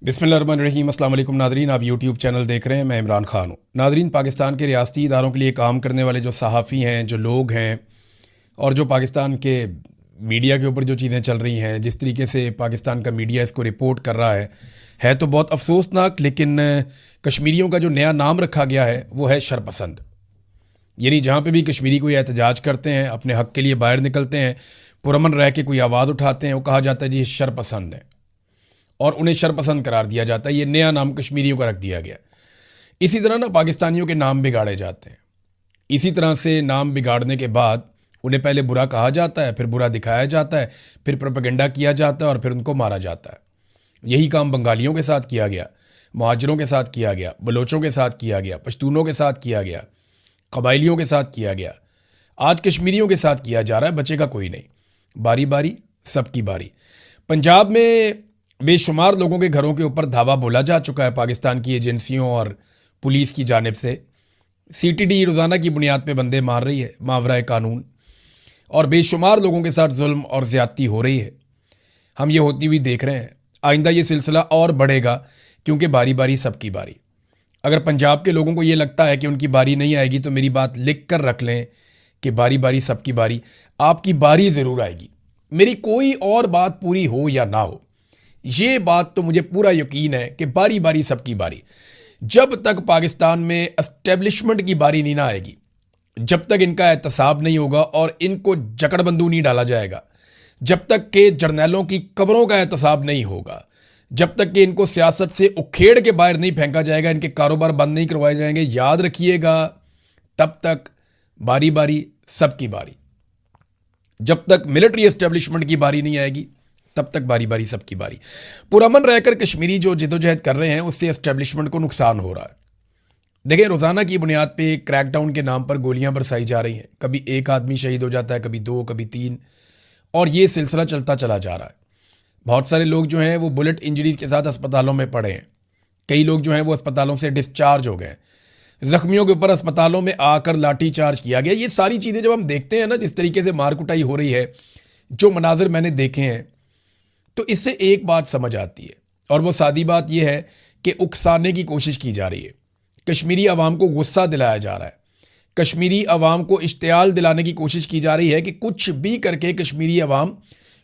बिस्मिल्लाहिर्रहमानिर्रहीम। अस्सलाम वालेकुम नादरीन, आप यूट्यूब चैनल देख रहे हैं। मैं इमरान खान हूँ। नादरीन, पाकिस्तान के रियासती इदारों के लिए काम करने वाले जो सहाफ़ी हैं, जो लोग हैं, और जो पाकिस्तान के मीडिया के ऊपर जो चीज़ें चल रही हैं, जिस तरीके से पाकिस्तान का मीडिया इसको रिपोर्ट कर रहा है तो बहुत अफसोसनाक। लेकिन कश्मीरियों का जो नया नाम रखा गया है वो है शरपसंद। यानी जहाँ पे भी कश्मीरी कोई एहतजाज करते हैं, अपने हक़ के लिए बाहर निकलते हैं, पुरअमन रह के कोई आवाज़ उठाते हैं, वो कहा जाता है जी शरपसंद है, और उन्हें शरपसंद करार दिया जाता है। ये नया नाम कश्मीरियों का रख दिया गया। इसी तरह ना पाकिस्तानियों के नाम बिगाड़े जाते हैं। इसी तरह से नाम बिगाड़ने के बाद उन्हें पहले बुरा कहा जाता है, फिर बुरा दिखाया जाता है, फिर प्रोपेगेंडा किया जाता है और फिर उनको मारा जाता है। यही काम बंगालियों के साथ किया गया, मुहाजिरों के साथ किया गया, बलोचों के साथ किया गया, पश्तूनों के साथ किया गया, कबाइलियों के साथ किया गया। आज कश्मीरियों के साथ किया जा रहा है। बचेगा कोई नहीं। बारी बारी सबकी बारी। पंजाब में बेशुमार लोगों के घरों के ऊपर धावा बोला जा चुका है पाकिस्तान की एजेंसियों और पुलिस की जानिब से। सीटीडी रोज़ाना की बुनियाद पे बंदे मार रही है मावराए कानून, और बेशुमार लोगों के साथ जुल्म और ज़्यादती हो रही है। हम ये होती हुई देख रहे हैं। आइंदा ये सिलसिला और बढ़ेगा, क्योंकि बारी बारी सबकी बारी। अगर पंजाब के लोगों को ये लगता है कि उनकी बारी नहीं आएगी, तो मेरी बात लिख कर रख लें कि बारी बारी सबकी बारी, आपकी बारी ज़रूर आएगी। मेरी कोई और बात पूरी हो या ना हो, ये बात तो मुझे पूरा यकीन है कि बारी बारी सबकी बारी। जब तक पाकिस्तान में एस्टेब्लिशमेंट की बारी नहीं ना आएगी, जब तक इनका एहतसाब नहीं होगा और इनको जकड़बंदू नहीं डाला जाएगा, जब तक के जर्नैलों की कब्रों का एहतसाब नहीं होगा, जब तक कि इनको सियासत से उखेड़ के बाहर नहीं फेंका जाएगा, इनके कारोबार बंद नहीं करवाए जाएंगे, याद रखिएगा, तब तक बारी बारी सबकी बारी। जब तक मिलिट्री एस्टेब्लिशमेंट की बारी नहीं आएगी, तब तक बारी बारी सबकी बारी। पुरअमन रहकर कश्मीरी जो जिदोजहद कर रहे हैं, उससे एस्टेब्लिशमेंट को नुकसान हो रहा है। देखिए, रोज़ाना की बुनियाद पे क्रैकडाउन के नाम पर गोलियां बरसाई जा रही हैं। कभी एक आदमी शहीद हो जाता है, कभी दो, कभी तीन, और ये सिलसिला चलता चला जा रहा है। बहुत सारे लोग जो हैं वो बुलेट इंजरीज के साथ अस्पतालों में पड़े हैं। कई लोग जो हैं वो अस्पतालों से डिस्चार्ज हो गए। जख्मियों के ऊपर अस्पतालों में आकर लाठी चार्ज किया गया। ये सारी चीज़ें जब हम देखते हैं ना, जिस तरीके से मार कुटाई हो रही है, जो मनाजिर मैंने देखे हैं, तो इससे एक बात समझ आती है, और वो सादी बात यह है कि उकसाने की कोशिश की जा रही है। कश्मीरी अवाम को गुस्सा दिलाया जा रहा है। कश्मीरी अवाम को इश्तियाल दिलाने की कोशिश की जा रही है कि कुछ भी करके कश्मीरी अवाम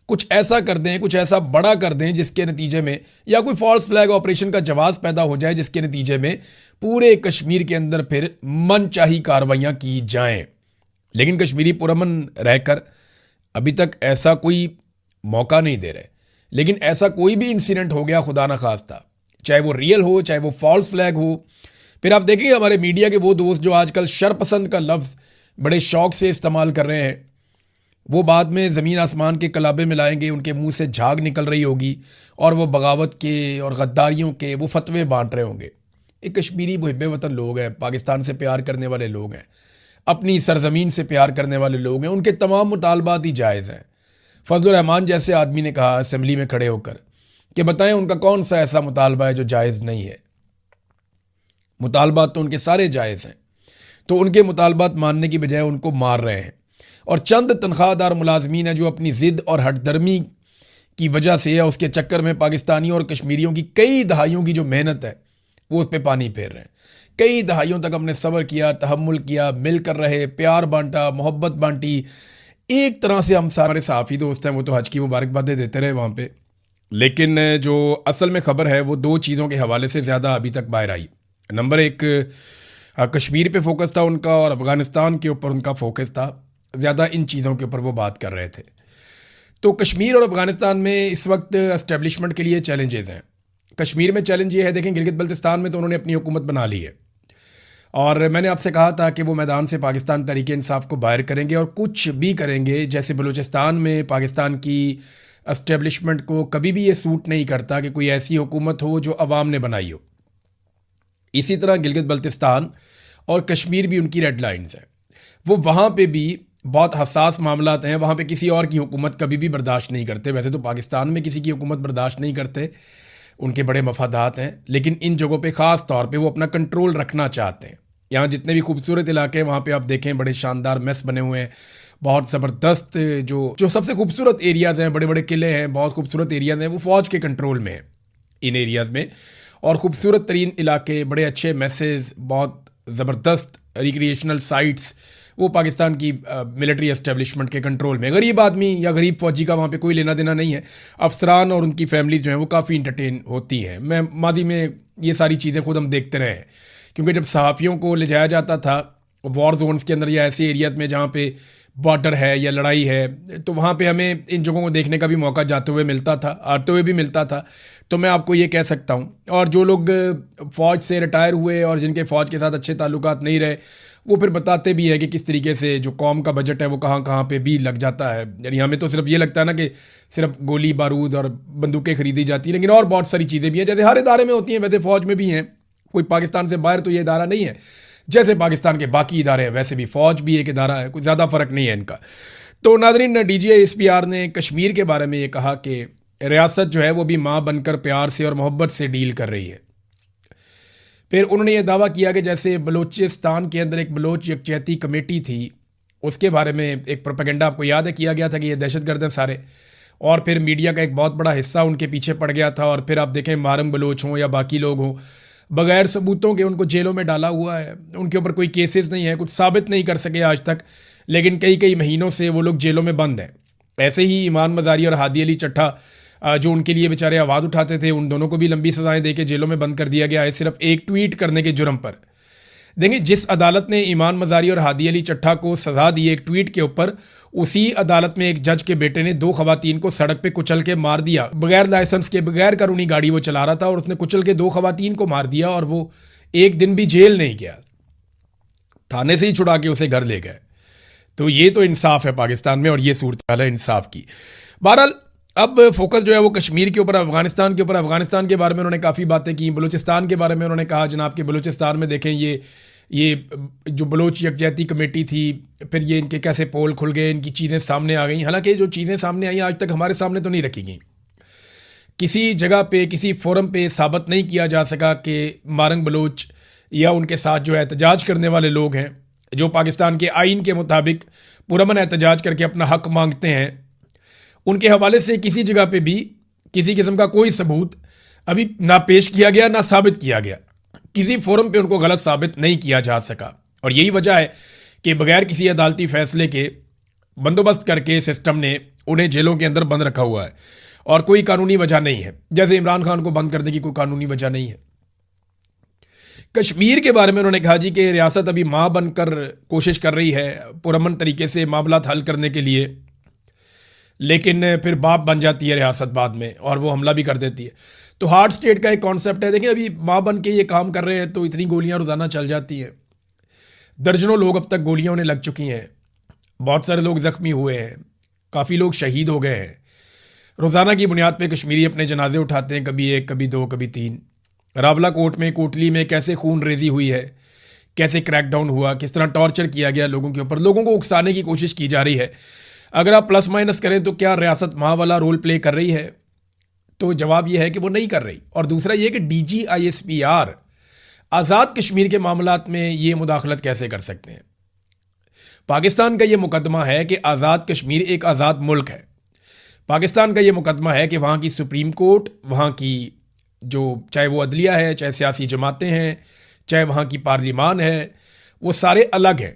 कुछ ऐसा कर दें, कुछ ऐसा बड़ा कर दें, जिसके नतीजे में, या कोई फॉल्स फ्लैग ऑपरेशन का जवाब पैदा हो जाए, जिसके नतीजे में पूरे कश्मीर के अंदर फिर मनचाही कार्रवाइयाँ की जाएं। लेकिन कश्मीरी पुरअमन रहकर अभी तक ऐसा कोई मौका नहीं दे रहे। लेकिन ऐसा कोई भी इंसिडेंट हो गया, खुदा ना खास्ता, चाहे वो रियल हो, चाहे वो फॉल्स फ्लैग हो, फिर आप देखेंगे हमारे मीडिया के वो दोस्त जो आजकल शरपसंद का लफ्ज़ बड़े शौक से इस्तेमाल कर रहे हैं, वो बाद में ज़मीन आसमान के कलाबे मिलाएंगे, उनके मुंह से झाग निकल रही होगी, और वो बगावत के और गद्दारियों के वो फतवे बांट रहे होंगे। एक कश्मीरी मुहिब्बे वतन लोग हैं, पाकिस्तान से प्यार करने वाले लोग हैं, अपनी सरजमीन से प्यार करने वाले लोग हैं। उनके तमाम मुतालबात ही जायज़ हैं। फजलुर रहमान जैसे आदमी ने कहा असेंबली में खड़े होकर कि बताएं उनका कौन सा ऐसा मुतालबा है जो जायज़ नहीं है। मुतालबात तो उनके सारे जायज़ हैं, तो उनके मुतालबात मानने की बजाय उनको मार रहे हैं। और चंद तनख्वाहदार मुलाजमीन हैं जो अपनी ज़िद और हटदर्मी की वजह से, या उसके चक्कर में, पाकिस्तानियों और कश्मीरियों की कई दहाइयों की जो मेहनत है वो उस पर पानी फेर रहे हैं। कई दहाइयों तक हमने सब्र किया, तहम्मुल किया, मिलकर रहे, प्यार बांटा, मोहब्बत बांटी। एक तरह से हम सारे सहाफ़ी दोस्त हैं, वो तो हज की मुबारकबादें देते रहे वहाँ पे। लेकिन जो असल में खबर है वो दो चीज़ों के हवाले से ज़्यादा अभी तक बाहर आई। नंबर एक, कश्मीर पे फोकस था उनका, और अफ़गानिस्तान के ऊपर उनका फोकस था ज़्यादा। इन चीज़ों के ऊपर वो बात कर रहे थे। तो कश्मीर और अफ़गानिस्तान में इस वक्त एस्टेब्लिशमेंट के लिए चैलेंजेस हैं। कश्मीर में चैलेंज ये है, देखें, गिलगित बल्तिस्तान में तो उन्होंने अपनी हुकूमत बना ली है, और मैंने आपसे कहा था कि वो मैदान से पाकिस्तान तहरीक इंसाफ को बाहर करेंगे और कुछ भी करेंगे। जैसे बलूचिस्तान में पाकिस्तान की एस्टेब्लिशमेंट को कभी भी ये सूट नहीं करता कि कोई ऐसी हुकूमत हो जो अवाम ने बनाई हो, इसी तरह गिलगित बल्तिस्तान और कश्मीर भी उनकी रेड लाइन्स हैं। वो वहाँ पे भी बहुत हसास मामला हैं। वहाँ पे किसी और की हुकूमत कभी भी बर्दाश्त नहीं करते। वैसे तो पाकिस्तान में किसी की हुकूमत बर्दाश्त नहीं करते, उनके बड़े मफादात हैं, लेकिन इन जगहों पे ख़ास तौर पे वो अपना कंट्रोल रखना चाहते हैं। यहाँ जितने भी खूबसूरत इलाके हैं, वहाँ पे आप देखें बड़े शानदार मेस बने हुए हैं, बहुत ज़बरदस्त जो सबसे खूबसूरत एरियाज़ हैं, बड़े बड़े किले हैं, बहुत खूबसूरत एरियाज़ हैं, वो फ़ौज के कंट्रोल में है। इन एरियाज़ में, और ख़ूबसूरत तरीन इलाके, बड़े अच्छे मैसेज, बहुत ज़बरदस्त रिक्रिएशनल साइट्स, वो पाकिस्तान की मिलिट्री एस्टेब्लिशमेंट के कंट्रोल में। गरीब आदमी या गरीब फौजी का वहाँ पे कोई लेना देना नहीं है। अफसरान और उनकी फैमिली जो है वो काफ़ी इंटरटेन होती हैं। मैं माजी में ये सारी चीज़ें खुद हम देखते रहे हैं, क्योंकि जब सहाफ़ियों को ले जाया जाता था वॉर जोन्स के अंदर या ऐसे एरियाज में जहाँ पे बॉर्डर है या लड़ाई है, तो वहाँ पे हमें इन जगहों को देखने का भी मौका जाते हुए मिलता था, आते हुए भी मिलता था। तो मैं आपको ये कह सकता हूँ, और जो लोग फ़ौज से रिटायर हुए और जिनके फ़ौज के साथ अच्छे ताल्लुकात नहीं रहे, वो फिर बताते भी है कि किस तरीके से जो कौम का बजट है वो कहाँ कहाँ पे भी लग जाता है। यानी हमें तो सिर्फ ये लगता है ना कि सिर्फ गोली बारूद और बंदूकें खरीदी जाती हैं, लेकिन और बहुत सारी चीज़ें भी हैं, जैसे हर इदारे में होती हैं वैसे फ़ौज में भी हैं। कोई पाकिस्तान से बाहर तो ये इदारा नहीं है, जैसे पाकिस्तान के बाकी इदारे हैं वैसे भी फ़ौज भी एक इदारा है, कोई ज़्यादा फ़र्क नहीं है इनका। तो नाज़रीन, DGISPR ने कश्मीर के बारे में ये कहा कि रियासत जो है वो भी माँ बनकर प्यार से और मोहब्बत से डील कर रही है। फिर उन्होंने ये दावा किया कि जैसे बलूचिस्तान के अंदर एक बलोच यकजहती कमेटी थी, उसके बारे में एक प्रोपेगेंडा आपको याद है किया गया था कि ये दहशतगर्द हैं सारे, और फिर मीडिया का एक बहुत बड़ा हिस्सा उनके पीछे पड़ गया था। और फिर आप देखें मारम बलोच हों या बाकी लोग हों, बगैर सबूतों के उनको जेलों में डाला हुआ है, उनके ऊपर कोई केसेस नहीं है, कुछ साबित नहीं कर सके आज तक, लेकिन कई कई महीनों से वो लोग जेलों में बंद हैं। ऐसे ही ईमान मज़ारी और हादी अली चट्टा जो उनके लिए बेचारे आवाज़ उठाते थे, उन दोनों को भी लंबी सजाएं देके जेलों में बंद कर दिया गया है, सिर्फ एक ट्वीट करने के जुर्म पर। देखिए, जिस अदालत ने ईमान मज़ारी और हादी अली चट्टा को सज़ा दी एक ट्वीट के ऊपर, उसी अदालत में एक जज के बेटे ने 2 खवातीन को सड़क पे कुचल के मार दिया, बगैर लाइसेंस के, बगैर कानूनी गाड़ी वो चला रहा था, और उसने कुचल के 2 खवातीन को मार दिया, और वो एक दिन भी जेल नहीं गया, थाने से ही छुड़ा के उसे घर ले गए। तो ये तो इंसाफ है पाकिस्तान में, और ये सूरत हाल है इंसाफ की। बहरहाल अब फोकस जो है वो कश्मीर के ऊपर, अफगानिस्तान के ऊपर। अफगानिस्तान के बारे में उन्होंने काफ़ी बातें की। बलूचिस्तान के बारे में उन्होंने कहा जनाब कि बलूचिस्तान में देखें ये जो बलोच यकजहती कमेटी थी, फिर ये इनके कैसे पोल खुल गए, इनकी चीज़ें सामने आ गई। हालांकि जो चीज़ें सामने आई आज तक हमारे सामने तो नहीं रखी गई, किसी जगह पे किसी फोरम पे साबित नहीं किया जा सका कि मारंग बलोच या उनके साथ जो एहतजाज करने वाले लोग हैं, जो पाकिस्तान के आइन के मुताबिक पुरअमन एहतजाज करके अपना हक मांगते हैं, उनके हवाले से किसी जगह पे भी किसी किस्म का कोई सबूत अभी ना पेश किया गया, ना साबित किया गया। किसी फोरम पे उनको गलत साबित नहीं किया जा सका, और यही वजह है कि बगैर किसी अदालती फैसले के बंदोबस्त करके सिस्टम ने उन्हें जेलों के अंदर बंद रखा हुआ है, और कोई कानूनी वजह नहीं है। जैसे इमरान खान को बंद करने की कोई कानूनी वजह नहीं है। कश्मीर के बारे में उन्होंने कहा जी कि रियासत अभी माँ बनकर कोशिश कर रही है पुरअमन तरीके से मामला हल करने के लिए, लेकिन फिर बाप बन जाती है रियासत बाद में, और वो हमला भी कर देती है। तो हार्ड स्टेट का एक कॉन्सेप्ट है। देखिए, अभी माँ बन के ये काम कर रहे हैं तो इतनी गोलियां रोज़ाना चल जाती हैं, दर्जनों लोग अब तक गोलियां उन्हें लग चुकी हैं, बहुत सारे लोग ज़ख्मी हुए हैं, काफ़ी लोग शहीद हो गए हैं। रोज़ाना की बुनियाद पे कश्मीरी अपने जनाजे उठाते हैं, कभी 1, कभी 2, कभी 3। रावला कोट में, कोटली में कैसे खून रेजी हुई है, कैसे क्रैकडाउन हुआ, किस तरह टॉर्चर किया गया लोगों के ऊपर, लोगों को उकसाने की कोशिश की जा रही है। अगर आप प्लस माइनस करें तो क्या रियासत माँ वाला रोल प्ले कर रही है? तो जवाब यह है कि वो नहीं कर रही। और दूसरा ये कि DGISPR आज़ाद कश्मीर के मामलात में ये मुदाखलत कैसे कर सकते हैं? पाकिस्तान का ये मुकदमा है कि आज़ाद कश्मीर एक आज़ाद मुल्क है। पाकिस्तान का ये मुकदमा है कि वहाँ की सुप्रीम कोर्ट, वहाँ की जो चाहे वो अदलिया है, चाहे सियासी जमातें हैं, चाहे वहाँ की पार्लिमान है, वो सारे अलग हैं,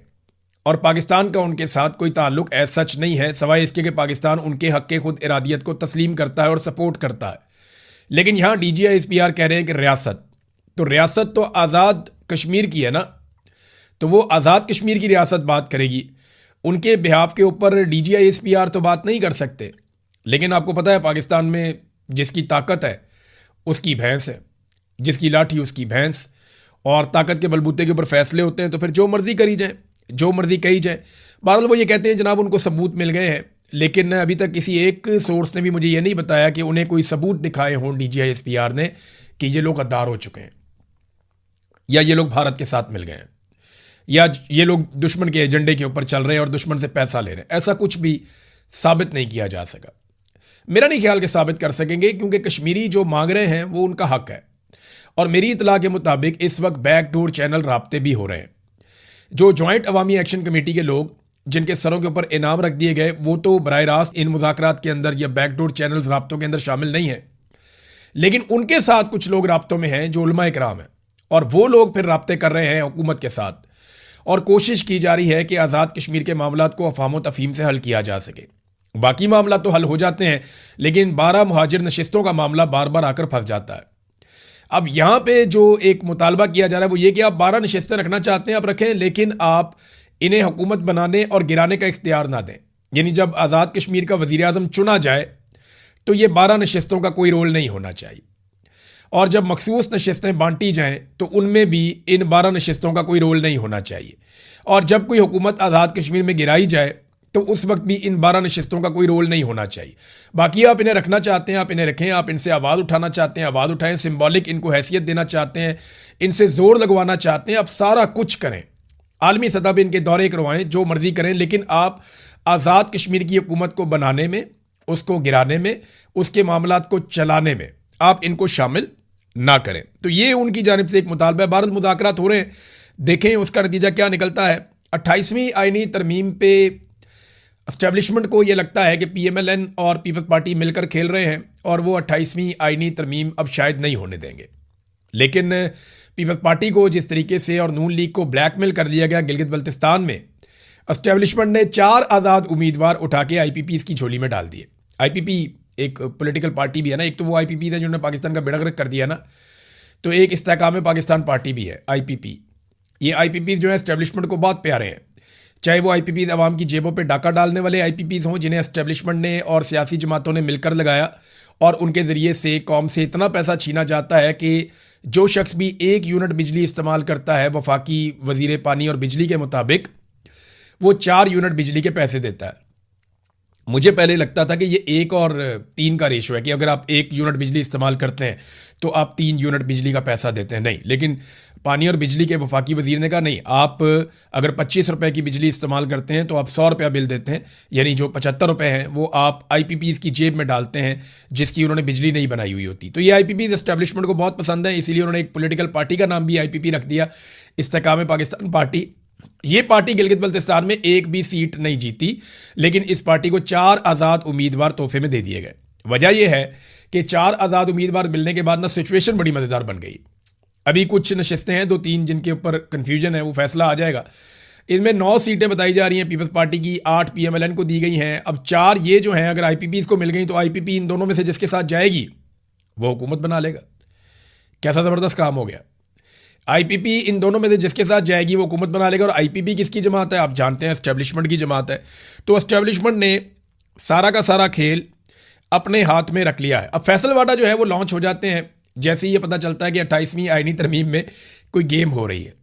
और पाकिस्तान का उनके साथ कोई ताल्लुक ऐसा सच नहीं है, सवाए इसके कि पाकिस्तान उनके हक़ के खुद इरादियत को तस्लीम करता है और सपोर्ट करता है। लेकिन यहाँ DGISPR कह रहे हैं कि रियासत तो आज़ाद कश्मीर की है ना, तो वो आज़ाद कश्मीर की रियासत बात करेगी, उनके बिहाफ के ऊपर DGISPR तो बात नहीं कर सकते। लेकिन आपको पता है पाकिस्तान में जिसकी ताकत है उसकी भैंस है, जिसकी लाठी उसकी भैंस, और ताकत के बलबूते के ऊपर फैसले होते हैं, तो फिर जो मर्जी करी जाए, जो मर्जी कही जाए। बहरहाल वो ये कहते हैं जनाब उनको सबूत मिल गए हैं, लेकिन अभी तक किसी एक सोर्स ने भी मुझे ये नहीं बताया कि उन्हें कोई सबूत दिखाए हों DGISPR ने कि ये लोग गद्दार हो चुके हैं, या ये लोग भारत के साथ मिल गए हैं, या ये लोग दुश्मन के एजेंडे के ऊपर चल रहे हैं और दुश्मन से पैसा ले रहे हैं। ऐसा कुछ भी साबित नहीं किया जा सका। मेरा नहीं ख्याल कि साबित कर सकेंगे, क्योंकि कश्मीरी जो मांग रहे हैं वो उनका हक है, और मेरी इतला के मुताबिक इस वक्त बैकडोर चैनल राब्ते भी हो रहे हैं। जो जॉइंट अवामी एक्शन कमेटी के लोग जिनके सरों के ऊपर इनाम रख दिए गए, वो तो बराह रास्त इन मुज़ाकरात के अंदर या बैकडोर चैनल्स राब्तों के अंदर शामिल नहीं है, लेकिन उनके साथ कुछ लोग राब्तों में हैं जो उलमा इकराम हैं, और वो लोग फिर राब्ते कर रहे हैं हुकूमत के साथ, और कोशिश की जा रही है कि आज़ाद कश्मीर के मामलात को अफाम तफहीम से हल किया जा सके। बाकी मामला तो हल हो जाते हैं, लेकिन 12 मुहाजिर नशिस्तों का मामला बार बार आकर फंस जाता है। अब यहां पे जो एक मुतालबा किया जा रहा है वो ये कि आप 12 नशिस्तें रखना चाहते हैं आप रखें, लेकिन आप इन्हें हुकूमत बनाने और गिराने का इख्तियार ना दें। यानी जब आज़ाद कश्मीर का वज़ीर आज़म चुना जाए तो ये 12 नशिस्तों का कोई रोल नहीं होना चाहिए, और जब मखसूस नशिस्तें बांटी जाएं तो उनमें भी इन 12 नशिस्तों का कोई रोल नहीं होना चाहिए, और जब कोई हुकूमत आज़ाद कश्मीर में गिराई जाए तो उस वक्त भी इन 12 नशिस्तों का कोई रोल नहीं होना चाहिए। बाकी आप इन्हें रखना चाहते हैं, आप इन्हें रखें, आप इनसे आवाज़ उठाना चाहते हैं, आवाज़ उठाएं, सिंबॉलिक इनको हैसियत देना चाहते हैं, इनसे जोर लगवाना चाहते हैं, आप सारा कुछ करें, आलमी सतह पर इनके दौरे करवाएं, जो मर्जी करें, लेकिन आप आज़ाद कश्मीर की हुकूमत को बनाने में, उसको गिराने में, उसके मामलात को चलाने में आप इनको शामिल ना करें। तो ये उनकी जानिब से एक मुतालबा है। भारत मुज़ाकरात हो रहे हैं, देखें उसका नतीजा क्या निकलता है। 28वीं आईनी तरमीम पे एस्टेब्लिशमेंट को ये लगता है कि PMLN और पीपल्स पार्टी मिलकर खेल रहे हैं, और वो 28वीं आईनी तरमीम अब शायद नहीं होने देंगे। लेकिन पीपल्स पार्टी को जिस तरीके से और नून लीग को ब्लैकमेल कर दिया गया गिलगित बल्तिस्तान में, एस्टेब्लिशमेंट ने 4 आज़ाद उम्मीदवार उठा के IPPs की झोली में डाल दिए। IPP एक पॉलिटिकल पार्टी भी है ना, एक तो वो IPP है जिन्होंने पाकिस्तान का बेड़ा गर्क कर दिया ना, तो एक इस्तेहकाम पाकिस्तान पार्टी भी है IPP। ये IPP जो है एस्टेब्लिशमेंट को बहुत प्यारे हैं, चाहे वो IPP अवाम की जेबों पे डाका डालने वाले IPPs हों जिन्हें एस्टेब्लिशमेंट ने और सियासी जमातों ने मिलकर लगाया, और उनके ज़रिए से कौम से इतना पैसा छीना जाता है कि जो शख्स भी 1 यूनिट बिजली इस्तेमाल करता है वफाकी वज़ीर पानी और बिजली के मुताबिक, वो 4 यूनिट बिजली के पैसे देता है। मुझे पहले लगता था कि ये 1 और 3 का रेशो है, कि अगर आप 1 यूनिट बिजली इस्तेमाल करते हैं तो आप 3 यूनिट बिजली का पैसा देते हैं। नहीं, लेकिन पानी और बिजली के वफाकी वजीर ने कहा नहीं, आप अगर 25 रुपए की बिजली इस्तेमाल करते हैं तो आप 100 रुपया बिल देते हैं, यानी जो 75 रुपए हैं वो आप IPPs की जेब में डालते हैं जिसकी उन्होंने बिजली नहीं बनाई हुई होती। तो ये IPPs एस्टेब्लिशमेंट को बहुत पसंद है, इसीलिए उन्होंने एक पॉलिटिकल पार्टी का नाम भी IPP रख दिया, इस्तेहकाम पाकिस्तान पार्टी। ये पार्टी गिलगित बल्तिस्तान में एक भी सीट नहीं जीती, लेकिन इस पार्टी को 4 आज़ाद उम्मीदवार तोहफे में दे दिए गए। वजह यह है कि 4 आज़ाद उम्मीदवार मिलने के बाद ना सिचुएशन बड़ी मज़ेदार बन गई। अभी कुछ नशिस्तें हैं 2-3 जिनके ऊपर कन्फ्यूजन है, वो फैसला आ जाएगा। इनमें 9 सीटें बताई जा रही हैं पीपल्स पार्टी की, 8 PMLN को दी गई हैं। अब 4 ये जो हैं अगर IPPs को मिल गई तो IPP इन दोनों में से जिसके साथ जाएगी वो हुकूमत बना लेगा। कैसा ज़बरदस्त काम हो गया। IPP इन दोनों में से जिसके साथ जाएगी वो हुकूमत बना लेगा। और IPP किसकी जमात है? आप जानते हैं एस्टेब्लिशमेंट की जमात है। तो एस्टेब्लिशमेंट ने सारा का सारा खेल अपने हाथ में रख लिया है। अब फैसलवाडा जो है वो लॉन्च हो जाते हैं जैसे ही ये पता चलता है कि 28वीं आईनी तरमीम में कोई गेम हो रही है,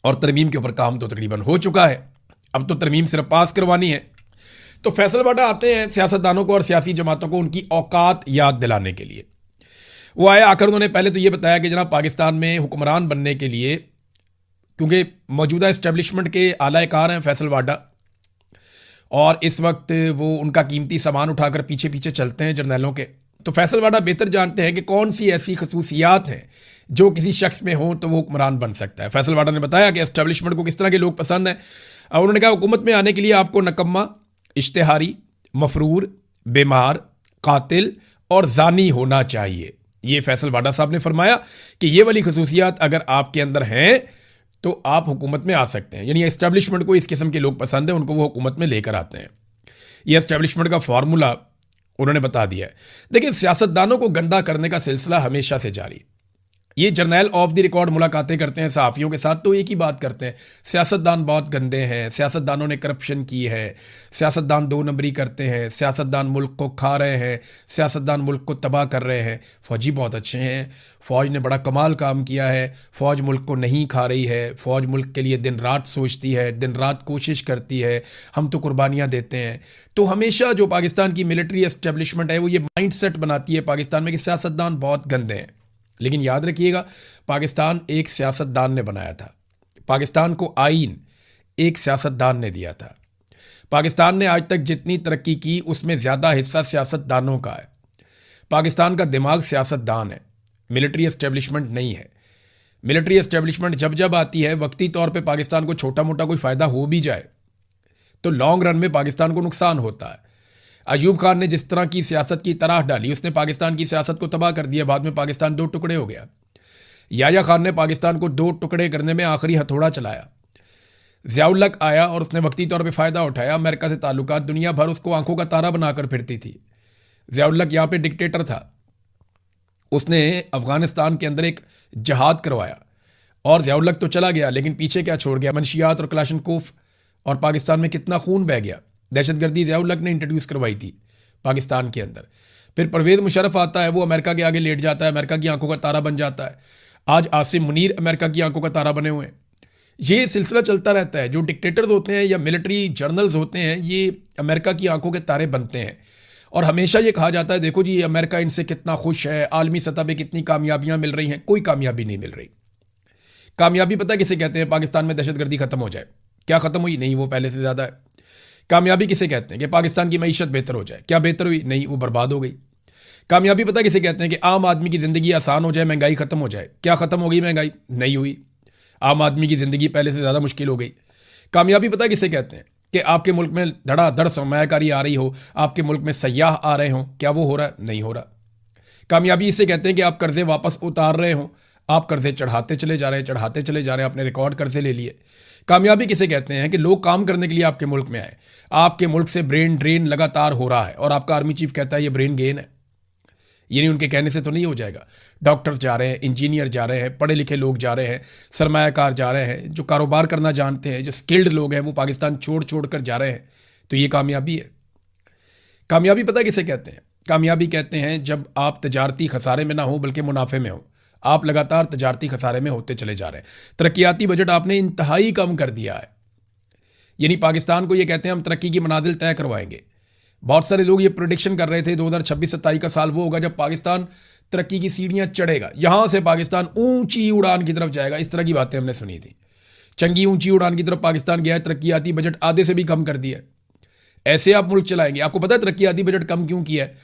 और तरमीम के ऊपर काम तो तकरीबन हो चुका है, अब तो तरमीम सिर्फ पास करवानी है। तो फैसलवाडा आते हैं सियासतदानों को और सियासी जमातों को उनकी औकात याद दिलाने के लिए। वो आए, आकर उन्होंने पहले तो ये बताया कि जनाब पाकिस्तान में हुक्मरान बनने के लिए, क्योंकि मौजूदा इस्टेब्लिशमेंट के आला-ए-कार हैं फैसलवाडा, और इस वक्त वो उनका कीमती सामान उठाकर पीछे पीछे चलते हैं जर्नैलों के, तो फैसलवाडा बेहतर जानते हैं कि कौन सी ऐसी खसूसियात हैं जो किसी शख्स में हो तो वो हुक्मरान बन सकता है। फैसलवाडा ने बताया कि एस्टेब्लिशमेंट को किस तरह के लोग पसंद हैं। और उन्होंने कहा हुकूमत में आने के लिए आपको नकम्मा, इश्तेहारी, मफरूर, बीमार, कातिल और जानी होना चाहिए। ये फैसलवाडा साहब ने फरमाया कि ये वाली खसूसियात अगर आपके अंदर हैं तो आप हुकूमत में आ सकते हैं। यानी एस्टेब्लिशमेंट को इस किस्म के लोग पसंद है, उनको वो हुकूमत में लेकर आते हैं। ये एस्टेब्लिशमेंट का फार्मूला उन्होंने बता दिया है। देखिए, सियासतदानों को गंदा करने का सिलसिला हमेशा से जारी। ये जर्नैल ऑफ द रिकॉर्ड मुलाकातें करते हैं सहाफ़ियों के साथ तो एक ही बात करते हैं, सियासतदान बहुत गंदे हैं, सियासतदानों ने करप्शन की है, सियासतदान 2 नंबरी करते हैं, सियासतदान मुल्क को खा रहे हैं, सियासतदान मुल्क को तबाह कर रहे हैं। फ़ौजी बहुत अच्छे हैं, फ़ौज ने बड़ा कमाल काम किया है, फ़ौज मुल्क को नहीं खा रही है, फ़ौज मुल्क के लिए दिन रात सोचती है, दिन रात कोशिश करती है, हम तो कुर्बानियाँ देते हैं। तो हमेशा जो पाकिस्तान की मिलिट्री एस्टेब्लिशमेंट है वो ये माइंड सेट बनाती है पाकिस्तान में कि सियासतदान बहुत गंदे हैं। लेकिन याद रखिएगा, पाकिस्तान एक सियासतदान ने बनाया था, पाकिस्तान को आईन एक सियासतदान ने दिया था। पाकिस्तान ने आज तक जितनी तरक्की की उसमें ज़्यादा हिस्सा सियासतदानों का है। पाकिस्तान का दिमाग सियासतदान है, मिलिट्री एस्टेब्लिशमेंट नहीं है। मिलिट्री एस्टेब्लिशमेंट जब जब आती है, वक्ती तौर पे पाकिस्तान को छोटा मोटा कोई फ़ायदा हो भी जाए तो लॉन्ग रन में पाकिस्तान को नुकसान होता है। अयूब खान ने जिस तरह की सियासत की तरह डाली, उसने पाकिस्तान की सियासत को तबाह कर दिया। बाद में पाकिस्तान दो टुकड़े हो गया। याया खान ने पाकिस्तान को दो टुकड़े करने में आखिरी हथौड़ा चलाया। ज़ियाउल हक आया और उसने वक्ती तौर पे फ़ायदा उठाया। अमेरिका से ताल्लुकात, दुनिया भर उसको आंखों का तारा बनाकर फिरती थी। ज़ियाउल हक यहाँ पे डिक्टेटर था। उसने अफगानिस्तान के अंदर एक जहाद करवाया और ज़ियाउल हक तो चला गया, लेकिन पीछे क्या छोड़ गया? मंशियात और कलाशनकोफ, और पाकिस्तान में कितना खून बह गया। दहशतगर्दी ज़ियाउल हक ने इंट्रोड्यूस करवाई थी पाकिस्तान के अंदर। फिर परवेज़ मुशर्रफ आता है, वो अमेरिका के आगे लेट जाता है, अमेरिका की आंखों का तारा बन जाता है। आज आसिम मुनीर अमेरिका की आंखों का तारा बने हुए हैं। ये सिलसिला चलता रहता है। जो डिक्टेटर्स होते हैं या मिलिट्री जर्नल्स होते हैं, ये अमेरिका की आंखों के तारे बनते हैं। और हमेशा ये कहा जाता है, देखो जी अमेरिका इनसे कितना खुश है, आलमी सतह पे कितनी कामयाबियां मिल रही हैं। कोई कामयाबी नहीं मिल रही। कामयाबी पता किसे कहते हैं? पाकिस्तान में दहशतगर्दी खत्म हो जाए। क्या खत्म हुई? नहीं, वो पहले से ज़्यादा है। कामयाबी किसे कहते हैं? कि पाकिस्तान की मईशत बेहतर हो जाए। क्या बेहतर हुई? नहीं, वो बर्बाद हो गई। कामयाबी पता किसे कहते हैं? कि आम आदमी की ज़िंदगी आसान हो जाए, महंगाई खत्म हो जाए। क्या खत्म हो गई? महंगाई नहीं हुई। आम आदमी की ज़िंदगी पहले से ज़्यादा मुश्किल हो गई। कामयाबी पता किसे कहते हैं? कि आपके मुल्क में धड़ाधड़ सरमायाकारी आ रही हो, आपके मुल्क में सयाह आ रहे हों। क्या वो हो रहा है? नहीं हो रहा। कामयाबी इसे कहते हैं कि आप कर्जे वापस उतार रहे हो, आप कर्जे चढ़ाते चले जा रहे हैं, चढ़ाते चले जा रहे हैं, आपने रिकॉर्ड कर्जे ले लिए। कामयाबी किसे कहते हैं? कि लोग काम करने के लिए आपके मुल्क में आए, आपके मुल्क से ब्रेन ड्रेन लगातार हो रहा है और आपका आर्मी चीफ कहता है ये ब्रेन गेन है। ये नहीं, उनके कहने से तो नहीं हो जाएगा। डॉक्टर्स जा रहे हैं, इंजीनियर जा रहे हैं, पढ़े लिखे लोग जा रहे हैं, सरमायाकार जा रहे हैं, जो कारोबार करना जानते हैं, जो स्किल्ड लोग हैं, वो पाकिस्तान छोड़ छोड़ कर जा रहे हैं। तो ये कामयाबी है। कामयाबी पता किसे कहते हैं? कामयाबी कहते हैं जब आप तजारती खसारे में ना हो बल्कि मुनाफे में हो। आप लगातार तजारती खसारे में होते चले जा रहे हैं। तरक्याती बजट आपने इंतहाई कम कर दिया है। यानी पाकिस्तान को ये कहते हैं हम तरक्की की मनाजिल तय करवाएंगे। बहुत सारे लोग ये प्रोडिक्शन कर रहे थे 2026-27 का साल वो होगा जब पाकिस्तान तरक्की की सीढ़ियां चढ़ेगा, यहां से पाकिस्तान ऊंची उड़ान की तरफ जाएगा। इस तरह की बातें हमने सुनी थी। चंगी ऊंची उड़ान की तरफ पाकिस्तान गया है, तरक्याती बजट आधे से भी कम कर दिया है। ऐसे आप मुल्क चलाएंगे? आपको पता है तरक्याती बजट कम क्यों किया है?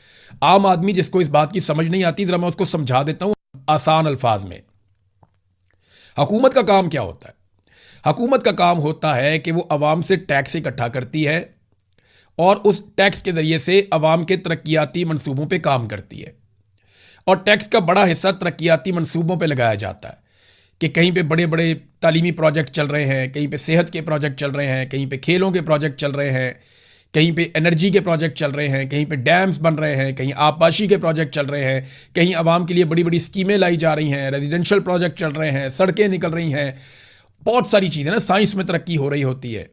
आम आदमी जिसको इस बात की समझ नहीं आती, जरा मैं उसको समझा देता हूं आसान अल्फाज में। हुकूमत का काम क्या होता है? हुकूमत का काम होता है कि वो अवाम से टैक्स इकट्ठा करती है और उस टैक्स के जरिए से अवाम के तरक्याती मंसूबों पे काम करती है। और टैक्स का बड़ा हिस्सा तरक्याती मंसूबों पे लगाया जाता है कि कहीं पे बड़े बड़े तालीमी प्रोजेक्ट चल रहे हैं, कहीं पे सेहत के प्रोजेक्ट चल रहे हैं, कहीं पे खेलों के प्रोजेक्ट चल रहे हैं, कहीं पे एनर्जी के प्रोजेक्ट चल रहे हैं, कहीं पे डैम्स बन रहे हैं, कहीं आबपाशी के प्रोजेक्ट चल रहे हैं, कहीं आवाम के लिए बड़ी बड़ी स्कीमें लाई जा रही हैं, रेजिडेंशियल प्रोजेक्ट चल रहे हैं, सड़कें निकल रही हैं। बहुत सारी चीज़ें ना, साइंस में तरक्की हो रही होती है,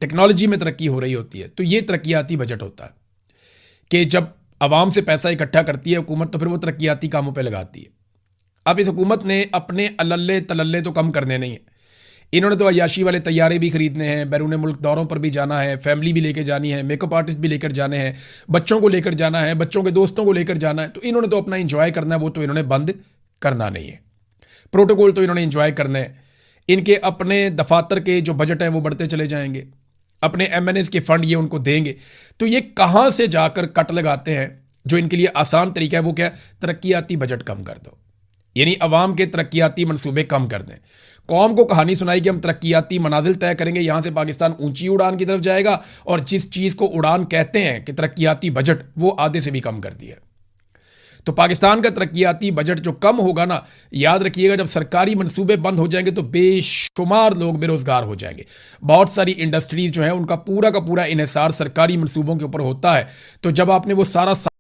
टेक्नोलॉजी में तरक्की हो रही होती है। तो ये तरक्याती बजट होता है कि जब आवाम से पैसा इकट्ठा करती है हुकूमत, तो फिर वो तरक्याती कामों पे लगाती है। अब इस हुकूमत ने अपने अल्ले तलल्ले तो कम करने नहीं है। इन्होंने तो अयाशी वाले तैयारे भी खरीदने हैं, बैरून मुल्क दौरों पर भी जाना है, फैमिली भी लेकर जानी है, मेकअप आर्टिस्ट भी लेकर जाने हैं, बच्चों को लेकर जाना है, बच्चों के दोस्तों को लेकर जाना है। तो इन्होंने तो अपना इंजॉय करना है, वो तो इन्होंने बंद करना नहीं है। प्रोटोकॉल तो इन्होंने इंजॉय करना है। इनके अपने दफातर के जो बजट हैं वो बढ़ते चले जाएंगे, अपने एमएनएस के फंड ये उनको देंगे। तो ये कहाँ से जाकर कट लगाते हैं? जो इनके लिए आसान तरीका है वो क्या है? तरक्याती बजट कम कर दो, यानी अवाम के तरक्याती मंसूबे कम कर दें। कौम को कहानी सुनाई कि हम तरक्याती मनाजिल तय करेंगे, यहां से पाकिस्तान ऊंची उड़ान की तरफ जाएगा, और जिस चीज़ को उड़ान कहते हैं कि तरक्याती बजट, वो आधे से भी कम कर दिया। तो पाकिस्तान का तरक्याती बजट जो कम होगा ना, याद रखिएगा जब सरकारी मंसूबे बंद हो जाएंगे तो बेशुमार लोग बेरोजगार हो जाएंगे। बहुत सारी इंडस्ट्रीज जो है उनका पूरा का पूरा इन्हिसार सरकारी मंसूबों के ऊपर होता है। तो जब आपने वो सारा